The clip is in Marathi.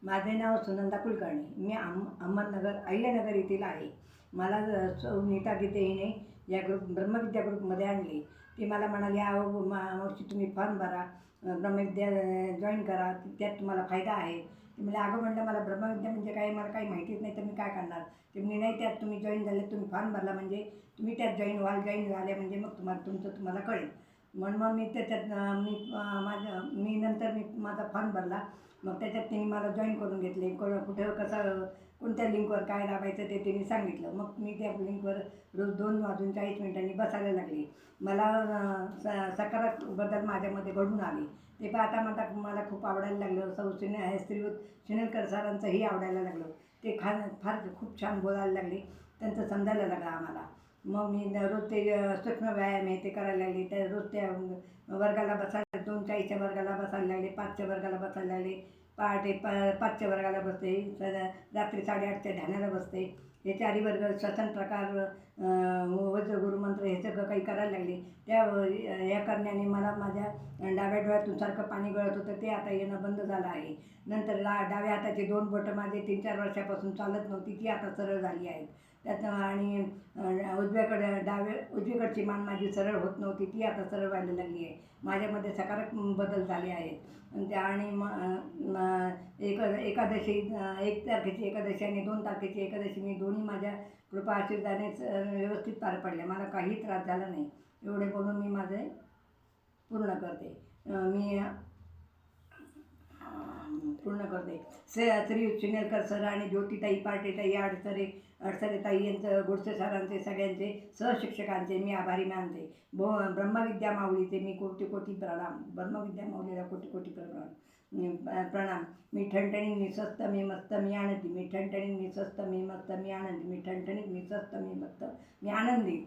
माझे नाव सुनंदा कुलकर्णी. मी अहमदनगर अहिल्यानगर येथील आहे. मला सौ नीता गीते हिने या ब्रह्मविद्या ग्रुपमध्ये आणली. ती मला म्हणाली, अहो मावशी तुम्ही फॉर्म भरा, ब्रह्मविद्या जॉईन करा, त्यात तुम्हाला फायदा आहे. ती म्हणजे अगं म्हटलं मला ब्रह्मविद्या म्हणजे काय, मला काही माहितीच नाही, तर मी काय करणार. ते मी नाही, त्यात तुम्ही जॉईन झाले, तुम्ही फॉर्म भरला म्हणजे तुम्ही त्यात जॉईन झाले म्हणजे मग तुम्हाला कळेल. म्हणून मग मी त्याच्यात मी नंतर माझा फॉर्म भरला. मग त्याच्यात तिने मला जॉईन करून घेतले. कुठं कसं कोणत्या लिंकवर काय दाबायचं ते तिने सांगितलं. मग मी त्या लिंकवर रोज 2 वाजून 40 मिनिटांनी बसायला लागले. मला सकारात्मक बदल माझ्यामध्ये घडून आले. ते पाहता मला खूप आवडायला लागलं. श्रीयुत शिनेलकर सरांचंही आवडायला लागलं. ते फार खूप छान बोलायला लागले. त्यांचं समजायला लागलं आम्हाला. मग मी रोज ते सूक्ष्म व्यायाम हे ते करायला लागले. त्या रोज त्या वर्गाला बसायला 2:40च्या वर्गाला बसायला लागले, 5च्या वर्गाला बसायला लागले. पहाटे 5च्या वर्गाला बसते, रात्री 8:30च्या ध्यानाला बसते. हे 4ही वर्ग श्वसन प्रकार, वज्र गुरुमंत्र हे सगळं काही करायला लागले. या करण्याने मला माझ्या डाव्या डोळ्यातून सारखं पाणी गळत होतं, ते आता येणं बंद झालं आहे. नंतर डाव्या हाताचे 2 बोटं माझे 3-4 वर्षापासून चालत नव्हती, ती आता सरळ झाली आहेत. त्यात आणि उजवीकडची मान माझी सरळ होत नव्हती, ती आता सरळ व्हायला लागली आहे. माझ्यामध्ये सकारात्मक बदल झाले आहेत. आणि एकादशी 1 तारखेची एकादशी आणि 2 तारखेची एकादशी मी दोन्ही माझ्या कृपा आशीर्वादानेच व्यवस्थित पार पडल्या. मला काही त्रास झाला नाही. एवढे बोलून मी माझे पूर्ण करते. श्री शिनेलकर सर आणि ज्योतिताई पार्टेताई अडसरेताई यांचं, गोडसे सरांचे, सगळ्यांचे सहशिक्षकांचे मी आभारी मानते. ब्रह्मविद्या माऊलीचे मी कोटी प्रणाम. ब्रह्मविद्या माऊलीला कोटी प्रणाम. मी ठणठणीत, मी स्वस्त, मी मस्त, मी आनंदी. मी ठणठणीत, मी स्वस्त, मी मस्त, मी आनंदी. मी ठणठणीत, मी स्वस्त, मी मस्त, मी आनंदित.